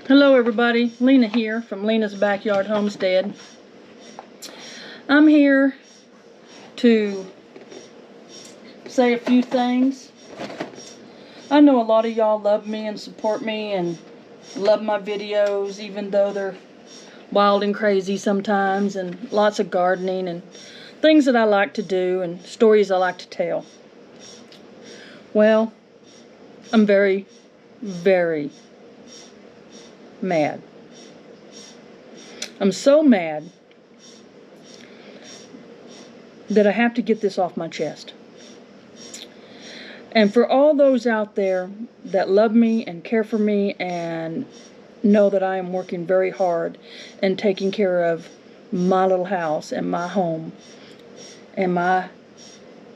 Hello everybody, Lena here from Lena's Backyard Homestead. I'm here to say a few things. I know a lot of y'all love me and support me and love my videos, even though they're wild and crazy sometimes, and lots of gardening and things that I like to do and stories I like to tell. Well, I'm very, very mad. I'm so mad that I have to get this off my chest. And for all those out there that love me and care for me and know that I am working very hard and taking care of my little house and my home and my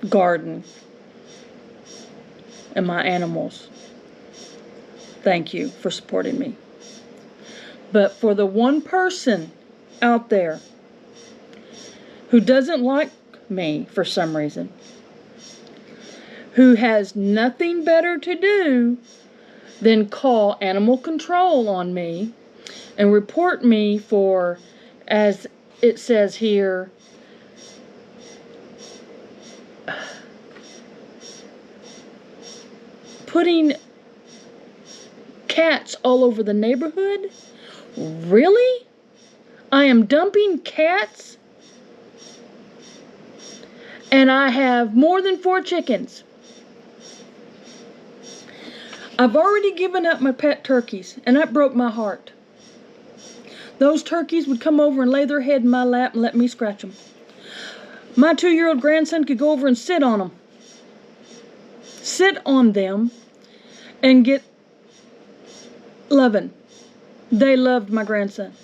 garden and my animals, thank you for supporting me. But for the one person out there who doesn't like me for some reason, who has nothing better to do than call animal control on me and report me for, as it says here, putting cats all over the neighborhood. Really? I am dumping cats? And I have more than 4 chickens. I've already given up my pet turkeys, and that broke my heart. Those turkeys would come over and lay their head in my lap and let me scratch them. My 2-year-old grandson could go over and sit on them. Sit on them and get loving. They loved my grandson.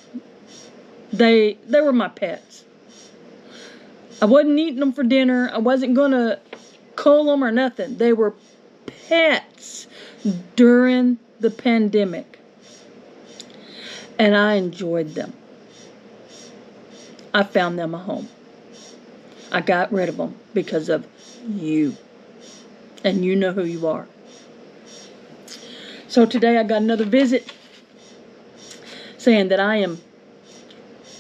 They were my pets. I wasn't eating them for dinner. I wasn't going to cull them or nothing. They were pets during the pandemic. And I enjoyed them. I found them a home. I got rid of them because of you. And you know who you are. So today I got another visit saying that I am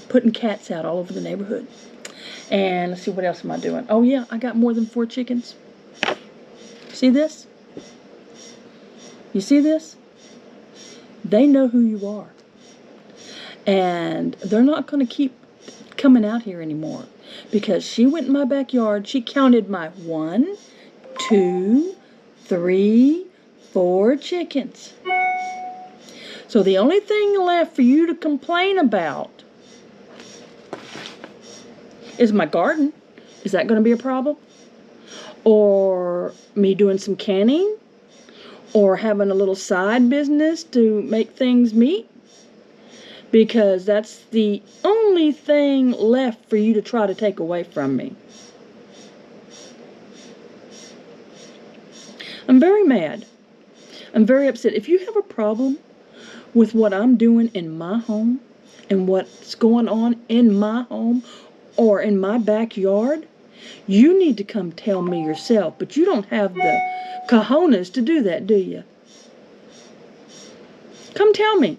putting cats out all over the neighborhood. And let's see, what else am I doing? Oh yeah, I got more than 4 chickens. See this? You see this? They know who you are. And they're not going to keep coming out here anymore. Because she went in my backyard, she counted my 1, 2, 3, 4 chickens. So the only thing left for you to complain about is my garden. Is that going to be a problem? Or me doing some canning? Or having a little side business to make things meet? Because that's the only thing left for you to try to take away from me. I'm very mad. I'm very upset. If you have a problem with what I'm doing in my home and what's going on in my home or in my backyard, you need to come tell me yourself. But you don't have the cojones to do that, do you? Come tell me.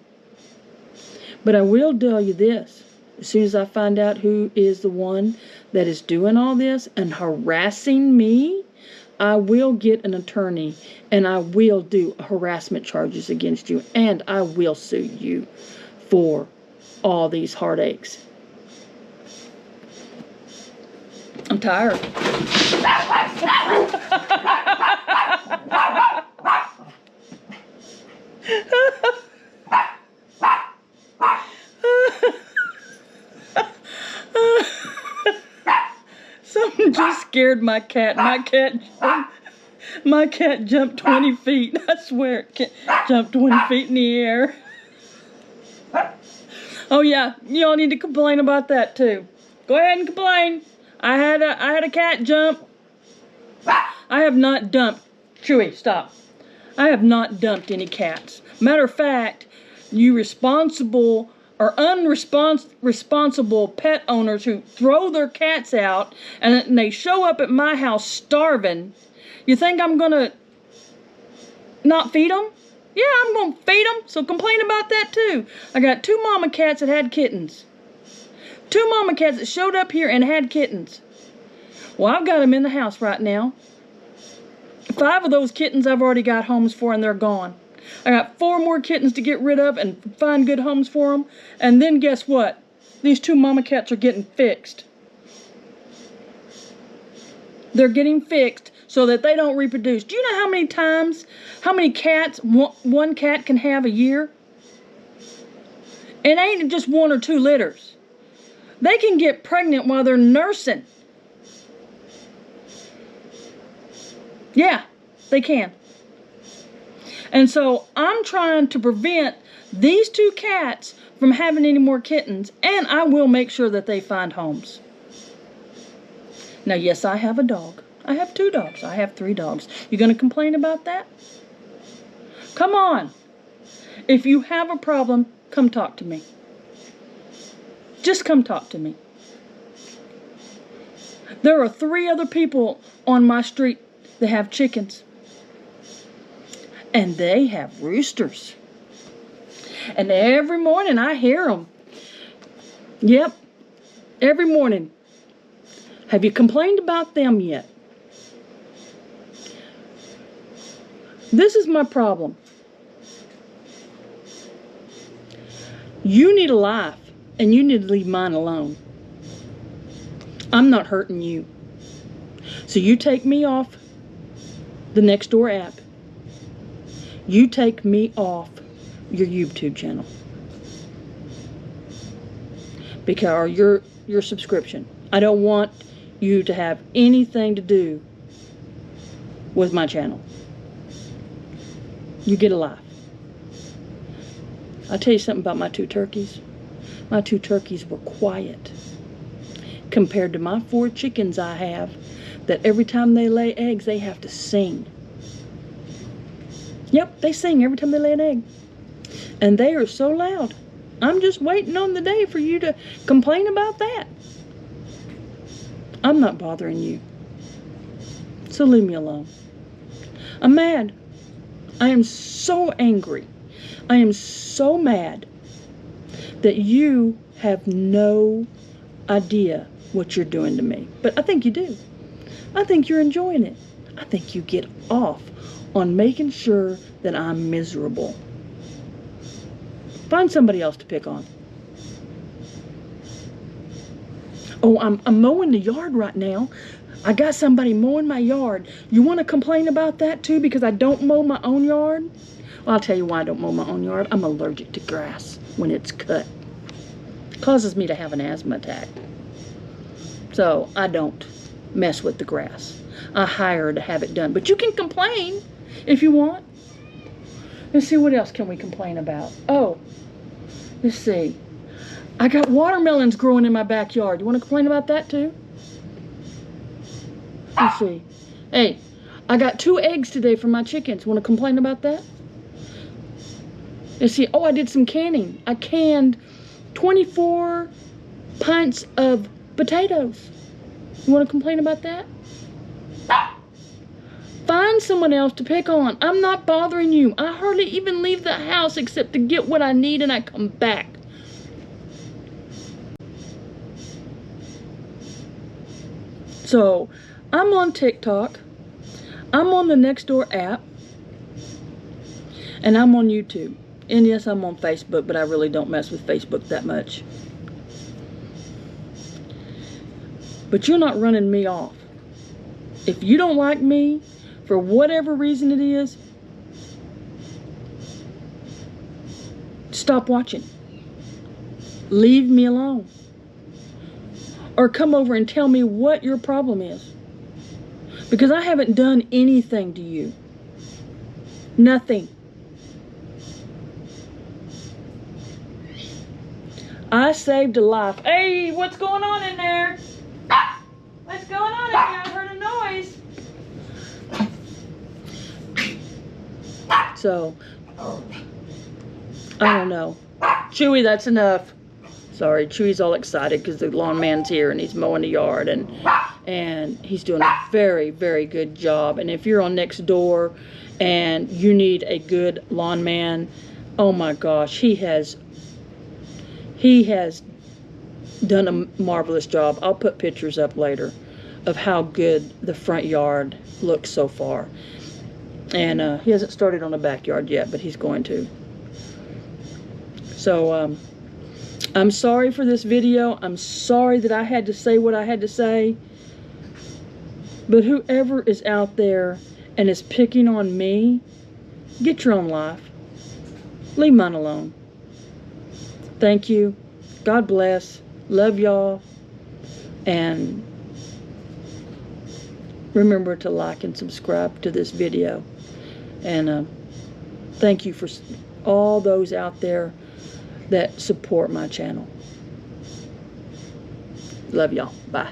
But I will tell you this. As soon as I find out who is the one that is doing all this and harassing me, I will get an attorney and I will do harassment charges against you, and I will sue you for all these heartaches. I'm tired. Something just scared my cat. My cat jumped 20 feet. I swear it jumped 20 feet in the air. Oh yeah, y'all need to complain about that too. Go ahead and complain. I had a cat jump. I have not dumped. Chewy, stop. I have not dumped any cats. Matter of fact, you responsible or unresponsible pet owners who throw their cats out and they show up at my house starving, you think I'm gonna not feed them? Yeah, I'm going to feed them, so complain about that too. I got 2 mama cats that had kittens. 2 mama cats that showed up here and had kittens. Well, I've got them in the house right now. 5 of those kittens I've already got homes for, and they're gone. I got 4 more kittens to get rid of and find good homes for them. And then guess what? These 2 mama cats are getting fixed. They're getting fixed so that they don't reproduce. Do you know how many cats one cat can have a year? It ain't just 1 or 2 litters. They can get pregnant while they're nursing. Yeah, they can. And so I'm trying to prevent these 2 cats from having any more kittens, and I will make sure that they find homes. Now, yes, I have a dog. I have 2 dogs. I have 3 dogs. You going to complain about that? Come on. If you have a problem, come talk to me. Just come talk to me. There are 3 other people on my street that have chickens. And they have roosters. And every morning I hear them. Yep. Every morning. Have you complained about them yet? This is my problem. You need a life, and you need to leave mine alone. I'm not hurting you. So you take me off the Nextdoor app. You take me off your YouTube channel. Because your subscription. I don't want you to have anything to do with my channel. You get a life. I'll tell you something about my 2 turkeys. My 2 turkeys were quiet compared to my 4 chickens I have that every time they lay eggs, they have to sing. Yep, they sing every time they lay an egg. And they are so loud. I'm just waiting on the day for you to complain about that. I'm not bothering you. So leave me alone. I'm mad. I am so angry. I am so mad that you have no idea what you're doing to me. But I think you do. I think you're enjoying it. I think you get off on making sure that I'm miserable. Find somebody else to pick on. Oh, I'm mowing the yard right now. I got somebody mowing my yard. You want to complain about that too because I don't mow my own yard? Well, I'll tell you why I don't mow my own yard. I'm allergic to grass when it's cut. It causes me to have an asthma attack. So I don't mess with the grass. I hire to have it done. But you can complain if you want. Let's see, what else can we complain about? Oh, let's see. I got watermelons growing in my backyard. You want to complain about that too? Let's see. Hey, I got 2 eggs today for my chickens. Want to complain about that? Let's see. Oh, I did some canning. I canned 24 pints of potatoes. You want to complain about that? Find someone else to pick on. I'm not bothering you. I hardly even leave the house except to get what I need and I come back. So, I'm on TikTok. I'm on the Nextdoor app. And I'm on YouTube. And yes, I'm on Facebook, but I really don't mess with Facebook that much. But you're not running me off. If you don't like me, for whatever reason it is, stop watching. Leave me alone. Or come over and tell me what your problem is. Because I haven't done anything to you. Nothing. I saved a life. Hey, what's going on in there? What's going on in here? I heard a noise. So, I don't know. Chewy, that's enough. Sorry, Chewy's all excited because the lawn man's here and he's mowing the yard and he's doing a very, very good job. And if you're on Nextdoor and you need a good lawn man, oh my gosh, he has done a marvelous job. I'll put pictures up later of how good the front yard looks so far. And he hasn't started on the backyard yet, but he's going to. So I'm sorry for this video. I'm sorry that I had to say what I had to say. But whoever is out there and is picking on me, get your own life. Leave mine alone. Thank you. God bless. Love y'all. And remember to like and subscribe to this video. And thank you for all those out there that support my channel. Love y'all. Bye.